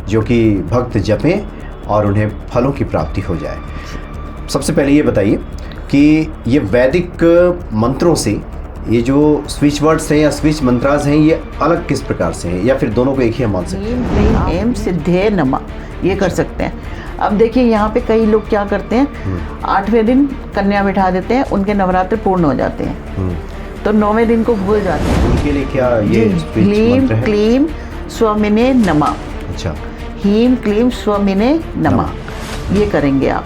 जो कि भक्त जपें और उन्हें फलों की प्राप्ति हो जाए। सबसे पहले ये बताइए कि ये वैदिक मंत्रों से ये जो स्विच वर्ड्स हैं या स्विच मंत्रास हैं, ये अलग किस प्रकार से हैं, या फिर दोनों को एक ही हम मान सकते हैं? ह्रीं क्लीं ऐं सिद्धे नमः, ये कर सकते हैं। अब देखिए यहाँ पे कई लोग क्या करते हैं, 8वें दिन कन्या बिठा देते हैं, उनके नवरात्र पूर्ण हो जाते हैं, तो 9वें दिन को भूल जाते हैं। उनके लिए क्या ये स्विच ह्रीं मंत्र है? क्लीं स्वमिने नमः। अच्छा, ह्रीं क्लीं स्वमिने नमः, ये करेंगे आप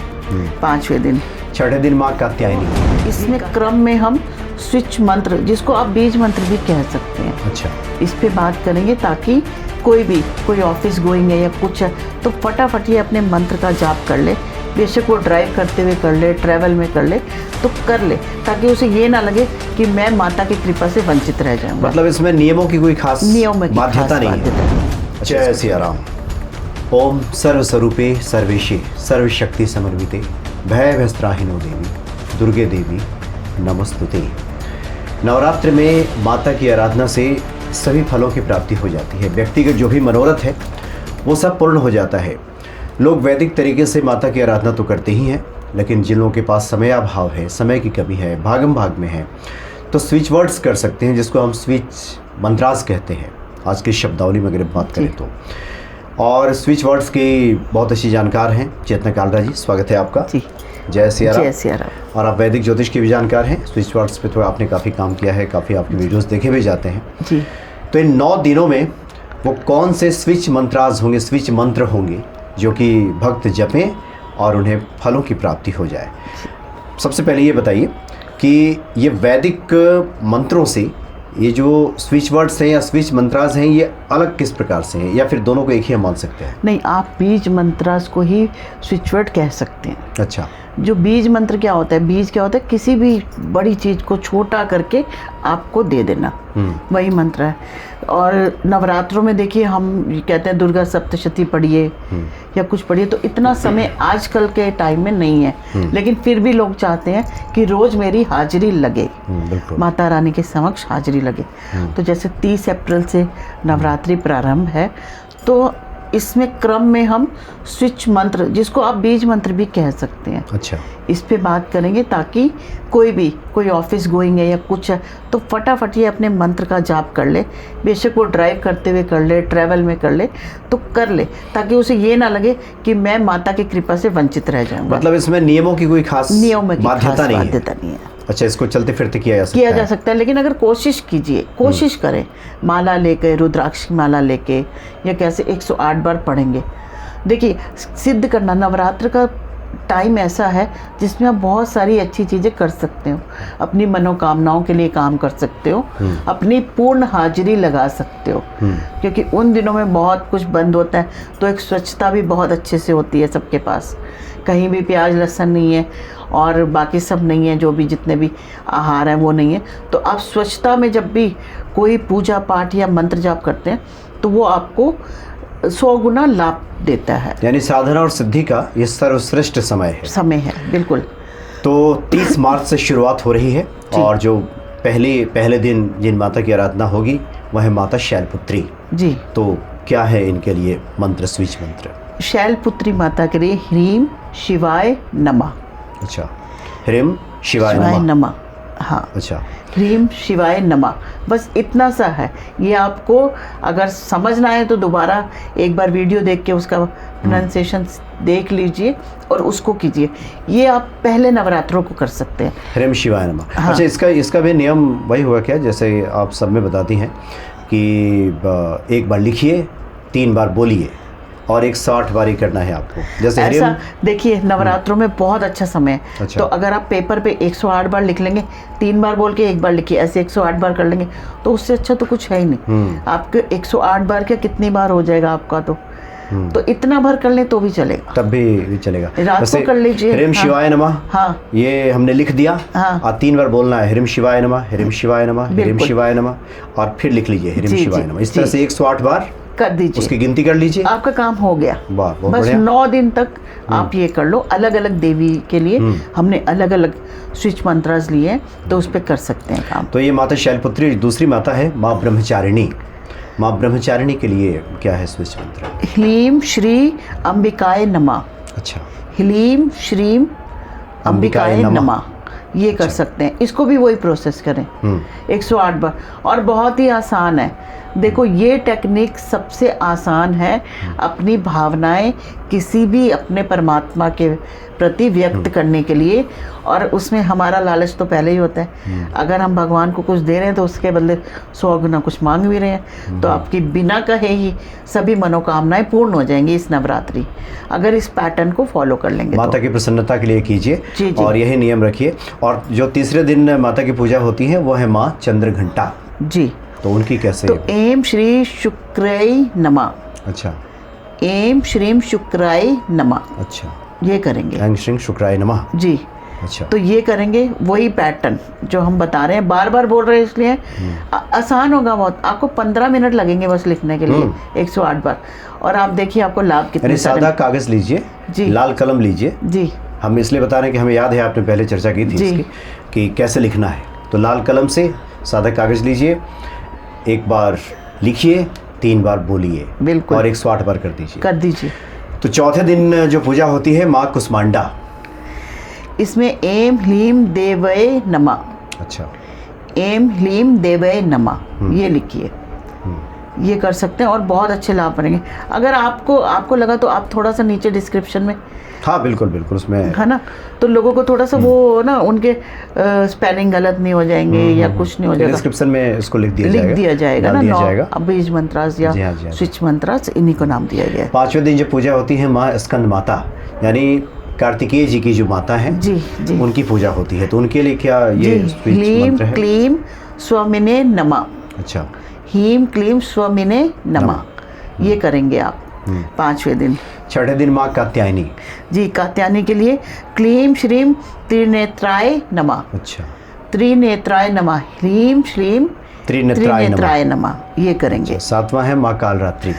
5वें दिन। 6ठे दिन माँ कात्यायनी। इसमें क्रम में हम स्विच मंत्र, जिसको आप बीज मंत्र भी कह सकते हैं, अच्छा, इस पे बात करेंगे, ताकि कोई ऑफिस गोइंग है या कुछ है तो फटाफट ये अपने मंत्र का जाप कर ले। बेशक वो ड्राइव करते हुए कर ले, ट्रैवल में कर ले, तो कर ले, ताकि उसे ये ना लगे कि मैं माता की कृपा से वंचित रह जाऊंगा। मतलब इसमें नियमों की कोई खास बाध्यता नहीं है। जय सिया राम। ओम सर्वस्वरूपे सर्वेशे सर्वशक्ति समन्विते भय भस्त्राहिनो देवी दुर्गे देवी नमस्तुते। नवरात्र में माता की आराधना से सभी फलों की प्राप्ति हो जाती है। व्यक्तिगत जो भी मनोरथ है वो सब पूर्ण हो जाता है। लोग वैदिक तरीके से माता की आराधना तो करते ही हैं, लेकिन जिन लोगों के पास समयाभाव है, समय की कमी है, भागम भाग में है, तो स्विच वर्ड्स कर सकते हैं, जिसको हम स्विच मंत्रास कहते हैं आज की शब्दावली में अगर बात करें तो। और स्विच वर्ड्स की बहुत अच्छी जानकार हैं चेतना कालरा जी, स्वागत है आपका। जय सिया राम। जय सिया राम। और आप वैदिक ज्योतिष के भी जानकार हैं। स्विच वर्ड्स पे तो आपने काफ़ी काम किया है, काफ़ी आपके वीडियोस देखे भी जाते हैं जी। तो इन 9 दिनों में वो कौन से स्विच मंत्रास होंगे, स्विच मंत्र होंगे जो कि भक्त जपें और उन्हें फलों की प्राप्ति हो जाए? सबसे पहले ये बताइए कि ये वैदिक मंत्रों से ये जो स्विच वर्ड्स हैं या स्विच मंत्रास हैं, ये अलग किस प्रकार से हैं, या फिर दोनों को एक ही हम मान सकते हैं? नहीं, आप बीज मंत्रास को ही स्विच वर्ड कह सकते हैं। अच्छा, जो बीज मंत्र क्या होता है, बीज क्या होता है, किसी भी बड़ी चीज़ को छोटा करके आपको दे देना, वही मंत्र है। और नवरात्रों में देखिए हम कहते हैं दुर्गा सप्तशती पढ़िए या कुछ पढ़िए, तो इतना समय आजकल के टाइम में नहीं है, लेकिन फिर भी लोग चाहते हैं कि रोज़ मेरी हाजिरी लगे, माता रानी के समक्ष हाजिरी लगे। तो जैसे 30 अप्रैल से नवरात्रि प्रारंभ है, तो इसमें क्रम में हम स्विच मंत्र, जिसको आप बीज मंत्र भी कह सकते हैं, अच्छा, इस पे बात करेंगे, ताकि कोई ऑफिस गोइंग है या कुछ है तो फटाफट ये अपने मंत्र का जाप कर ले। बेशक वो ड्राइव करते हुए कर ले, ट्रैवल में कर ले, तो कर ले, ताकि उसे ये ना लगे कि मैं माता की कृपा से वंचित रह जाऊंगा। मतलब इसमें नियमों की कोई खास बाध्यता नहीं है। अच्छा, इसको चलते फिरते किया जा सकता है। लेकिन अगर कोशिश कीजिए, कोशिश करें, माला लेके, रुद्राक्ष की माला लेके, या कैसे 108 बार पढ़ेंगे। देखिए, सिद्ध करना, नवरात्र का टाइम ऐसा है जिसमें आप बहुत सारी अच्छी चीज़ें कर सकते हो। अपनी मनोकामनाओं के लिए काम कर सकते हो, अपनी पूर्ण हाजिरी लगा सकते हो, क्योंकि उन दिनों में बहुत कुछ बंद होता है, तो एक स्वच्छता भी बहुत अच्छे से होती है सबके पास। कहीं भी प्याज लहसुन नहीं है और बाकी सब नहीं है, जो भी जितने भी आहार हैं वो नहीं है। तो आप स्वच्छता में जब भी कोई पूजा पाठ या मंत्र जाप करते हैं तो वो आपको 100 गुना लाभ देता है। यानी साधना और सिद्धि का ये सर्वश्रेष्ठ समय है। बिल्कुल। तो 30 मार्च से शुरुआत हो रही है, और जो पहले दिन जिन माता की आराधना होगी वह है माता शैलपुत्री जी। तो क्या है इनके लिए मंत्र, स्विच मंत्र? शैलपुत्री माता के लिए ह्रीं शिवाय नमः। अच्छा, ह्रीं शिवाय नमः। हाँ, अच्छा, ह्रीं शिवाय नमः, बस इतना सा है। ये आपको अगर समझना है तो दोबारा एक बार वीडियो देख के उसका प्रोनाउंसिएशन देख लीजिए और उसको कीजिए। ये आप पहले नवरात्रों को कर सकते हैं, ह्रीं शिवाय नमः। हाँ। अच्छा, इसका भी नियम वही हुआ क्या, जैसे आप सब में बताती हैं कि एक बार लिखिए, 3 बार बोलिए और 108 बार ही करना है आपको, जैसे ऐसा। देखिए, नवरात्रों में बहुत अच्छा समय है। अच्छा। तो अगर आप पेपर पे 108 बार लिख लेंगे, 3 बार बोल के 1 बार लिखिए, ऐसे 108 बार कर लेंगे, तो उससे अच्छा तो कुछ है ही नहीं। आपके 108 बार क्या कितनी बार हो जाएगा आपका, तो इतना भर कर ले तो भी चलेगा, तब भी चलेगा। रात को कर लीजिए। ह्रीं शिवाय नमः। हाँ, ये हमने लिख दिया। हाँ, 3 बार बोलना है, ह्रीं शिवाय नमः, ह्रीं शिवाय नमः, ह्रीं शिवाय नमः, और फिर लिख लीजिए ह्रीं शिवाय नमः। इस तरह से 108 बार कर दीजिए, उसकी गिनती कर लीजिए, आपका काम हो गया। वाह, बहुत बस बढ़िया। 9 दिन तक आप ये कर लो। अलग अलग देवी के लिए हमने अलग अलग स्विच मंत्रास लिए, तो उस पर कर सकते हैं काम। तो ये माता शैलपुत्री दूसरी माता है, माँ ब्रह्मचारिणी। माँ ब्रह्मचारिणी के लिए क्या है स्विच मंत्र? ह्लीम श्री अंबिकाय नमः। अच्छा, ह्लीम श्रीम अंबिकाय अंबिकाय नमः। नमः, ये कर सकते हैं। इसको भी वही प्रोसेस करें 108 बार, और बहुत ही आसान है। देखो ये टेक्निक सबसे आसान है अपनी भावनाएं किसी भी अपने परमात्मा के प्रति व्यक्त करने के लिए, और उसमें हमारा लालच तो पहले ही होता है। अगर हम भगवान को कुछ दे रहे हैं तो उसके बदले 100 गुना कुछ मांग भी रहे हैं, तो आपकी बिना कहे ही सभी मनोकामनाएं पूर्ण हो जाएंगी इस नवरात्रि, अगर इस पैटर्न को फॉलो कर लेंगे। माता की प्रसन्नता के लिए कीजिए जी, जी। और यही नियम रखिए। और जो तीसरे दिन माता की पूजा होती है वो है माँ चंद्रघंटा, जी, तो उनकी कैसे? तो एम श्री शुक्राय नमः। अच्छा, एम श्रीम शुक्राय नमः, अच्छा, ये करेंगे। ऐं श्रीं शुक्राय नमः। जी, अच्छा, तो ये करेंगे वही पैटर्न जो हम बता रहे हैं, बार बार बोल रहे हैं इसलिए आसान होगा बहुत। आपको 15 मिनट लगेंगे बस लिखने के लिए 108 बार, और आप देखिए आपको लाभ कितने यानी सारे। सादा कागज लीजिए, जी। लाल कलम लीजिए। जी, हम इसलिए बता रहे हैं कि हमें याद है आपने पहले चर्चा की थी जी। इसकी कि कैसे लिखना है। तो लाल कलम से सादा कागज लीजिए, एक बार लिखिए, 3 बार बोलिए, बिल्कुल। और 108 बार कर दीजिए। कर दीजिए। तो चौथे दिन जो पूजा होती है माँ कुष्मांडा। इसमें एम ह्लीम देवय नमः। अच्छा, एम ह्लीम देवय नमः, ये लिखिए। ये कर सकते हैं और बहुत अच्छे लाभ बनेंगे। अगर आपको लगा तो आप थोड़ा सा नीचे डिस्क्रिप्शन में, हाँ बिल्कुल बिल्कुल, उसमें है ना, तो लोगों को थोड़ा सा वो ना उनके स्पेलिंग गलत नहीं हो जाएंगे या कुछ नहीं हो जाएगा, डिस्क्रिप्शन में इसको लिख दिया जाएगा डाल ना। दिया जाएगा। अब बीज मंत्रास या जी हाँ, जी हाँ। स्विच मंत्रास, इन्हीं को नाम दिया गया है। पांचवें दिन जो पूजा होती है माँ स्कंद माता, यानी कार्तिकेय जी की जो माता हैं, जी, जी। उनकी पूजा होती है। तो उनके लिए क्या ये स्विच ह्लीम मंत्र है? क्लीम स्वमिने नमः। अच्छा, हीम क्लीम स्वमिने नमः, ये करेंगे आप 5वें दिन। छठे दिन माँ कात्यायनी। जी, कात्यायनी के लिए क्लीम श्रीम त्रिनेत्राय नमः। अच्छा, त्रिनेत्राय नमः, ह्लीम श्रीम त्रिनेत्राय नमः। त्रिनेत्राय नमः, ये करेंगे। सातवां है माँ कालरात्रि।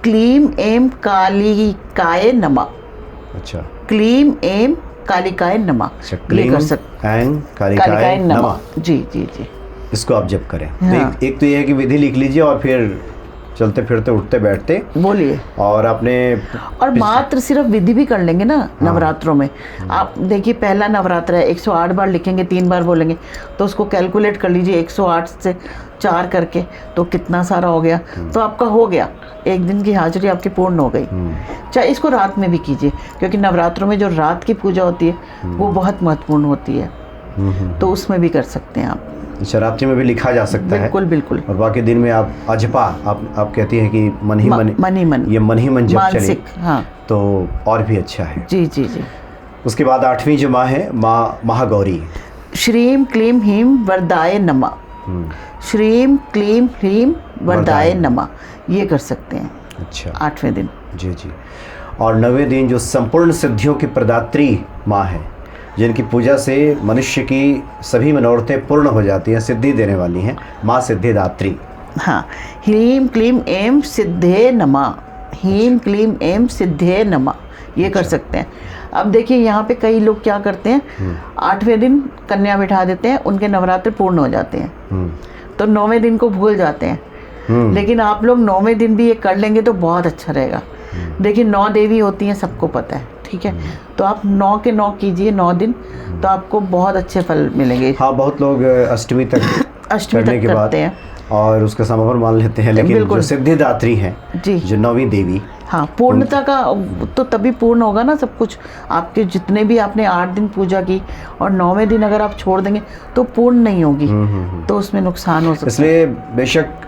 क्लीम एम कालिकाय नमः। अच्छा, क्लीम एम कालिकाय नमः, अच्छा, ये क्लीम कर सकते। ऐं कालिकाय नमः। जी, जी, जी। इसको आप जप करें। तो हाँ। एक तो ये है कि विधि लिख लीजिए और फिर चलते फिरते उठते बैठते बोलिए। और अपने और मात्र सिर्फ विधि भी कर लेंगे ना नवरात्रों में। आप देखिए पहला नवरात्र है, 108 बार लिखेंगे, 3 बार बोलेंगे, तो उसको कैलकुलेट कर लीजिए 108 से 4 करके, तो कितना सारा हो गया। तो आपका हो गया, एक दिन की हाजिरी आपकी पूर्ण हो गई। चाहे इसको रात में भी कीजिए, क्योंकि नवरात्रों में जो रात की पूजा होती है वो बहुत महत्वपूर्ण होती है, तो उसमें भी कर सकते हैं आप। अच्छा, रात्रि में भी लिखा जा सकता है। बिल्कुल बिल्कुल। और बाकी दिन में आप अजपा, आप कहती हैं कि मन ही मन, ये मन ही मन जब चले, मानसिक, हाँ, तो और भी अच्छा है। जी, जी, जी। उसके बाद 8वीं जो माँ है माँ महागौरी। श्रीम क्लीम ह्रीम वरदाय नमः। श्रीम क्लीम ह्रीम वरदाय नमः, ये कर सकते हैं। अच्छा, 8वें दिन। जी जी। और 9वें दिन जो संपूर्ण सिद्धियों की प्रदात्री माँ है, जिनकी पूजा से मनुष्य की सभी मनोरथें पूर्ण हो जाती हैं, सिद्धि देने वाली हैं, माँ सिद्धिदात्री। हाँ, ह्रीम क्लीम एम सिद्धे नमः। ह्रीम क्लीम एम सिद्धे नमः, ये कर सकते हैं। अब देखिए यहाँ पे कई लोग क्या करते हैं, 8वें दिन कन्या बिठा देते हैं, उनके नवरात्र पूर्ण हो जाते हैं, तो 9वें दिन को भूल जाते हैं। लेकिन आप लोग 9वें दिन भी ये कर लेंगे तो बहुत अच्छा रहेगा। देखिए 9 देवी होती हैं, सबको पता है, ठीक है, तो आप 9 के 9 कीजिए 9 दिन, तो आपको बहुत अच्छे फल मिलेंगे। हाँ, बहुत लोग अष्टमी तक करने के बाद करते हैं और उसका समापन मान लेते हैं, लेकिन जो सिद्धिदात्री हैं, जी, जो 9वीं देवी, हाँ, पूर्णता का तो तभी पूर्ण होगा ना सब कुछ। आपके जितने भी आपने 8 दिन पूजा की और 9वें दिन अगर आप छोड़ देंगे तो पूर्ण नहीं होगी, तो उसमें नुकसान हो सकता है। इसलिए बेशक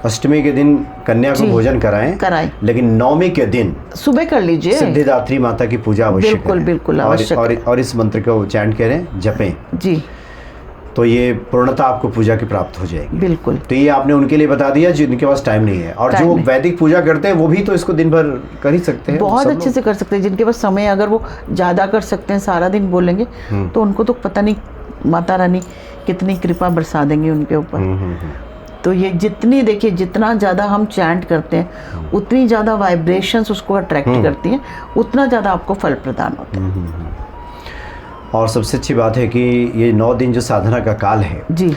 अष्टमी के दिन कन्या को भोजन कराएं, लेकिन 9वीं के दिन सुबह कर लीजिए, सिद्धिदात्री माता की पूजा अवश्य करें। बिल्कुल बिल्कुल आवश्यक। और इस मंत्र को चैंट करें, जपें, जी, तो ये पूर्णता आपको पूजा की प्राप्त हो जाएगी। बिल्कुल। तो ये आपने उनके लिए बता दिया जिनके पास टाइम नहीं है, और जो वैदिक पूजा करते हैं वो भी तो इसको दिन भर कर ही सकते हैं, बहुत अच्छे से कर सकते हैं। जिनके पास समय, अगर वो ज़्यादा कर सकते हैं, सारा दिन बोलेंगे, तो उनको तो पता नहीं माता रानी कितनी कृपा बरसा देंगी उनके ऊपर। तो ये जितनी, देखिए जितना ज़्यादा हम चैंट करते हैं उतनी ज़्यादा वाइब्रेशंस उसको अट्रैक्ट करती हैं, उतना ज़्यादा आपको फल प्रदान होता है। और सबसे अच्छी बात है कि ये 9 दिन जो साधना का काल है, जी,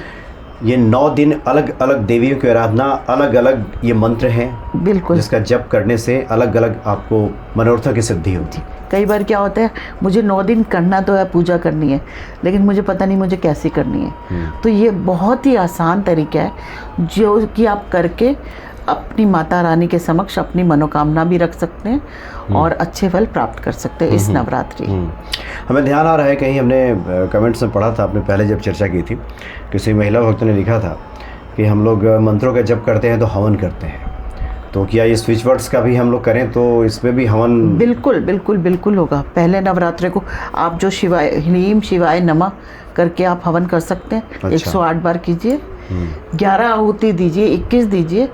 ये 9 दिन अलग अलग देवियों की आराधना, अलग अलग ये मंत्र हैं बिल्कुल। जिसका जप करने से अलग अलग आपको मनोरथों की सिद्धि होती है। कई बार क्या होता है, मुझे 9 दिन करना तो है, पूजा करनी है, लेकिन मुझे पता नहीं मुझे कैसे करनी है। तो ये बहुत ही आसान तरीका है जो कि आप करके अपनी माता रानी के समक्ष अपनी मनोकामना भी रख सकते हैं और अच्छे फल प्राप्त कर सकते हैं इस नवरात्रि। हमें ध्यान आ रहा है, कहीं हमने कमेंट्स में पढ़ा था, आपने पहले जब चर्चा की थी, किसी महिला भक्त ने लिखा था कि हम लोग मंत्रों का जप करते हैं तो हवन करते हैं, तो क्या ये स्विच वर्ड्स का भी हम लोग करें तो इसमें भी हवन? बिल्कुल बिल्कुल बिल्कुल होगा। पहले नवरात्रि को आप जो शिवाय ह्रीम शिवाय नमः करके आप हवन कर सकते हैं। अच्छा। 108 बार कीजिए, 11 आहुति दीजिए, 21 दीजिए,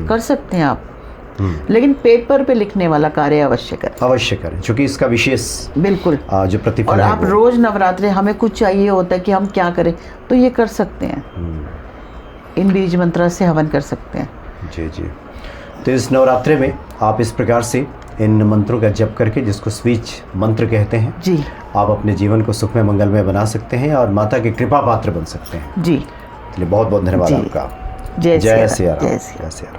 कर सकते हैं आप। लेकिन पेपर पे लिखने वाला कार्य अवश्य करें, क्योंकि इसका विशेष बिल्कुल जो प्रतिफल और है आप रोज नवरात्रि हमें कुछ चाहिए होता है कि हम क्या करें, तो ये कर सकते हैं। इन बीज मंत्र से हवन कर सकते हैं। जी जी। तो इस नवरात्रि में आप इस प्रकार से इन मंत्रों का जप करके, जिसको स्विच मंत्र कहते हैं जी, आप अपने जीवन को सुखमय मंगलमय बना सकते हैं और माता के कृपा पात्र बन सकते हैं जी। चलिए, बहुत बहुत धन्यवाद आपका। जय जय सिया राम। जय सिया राम।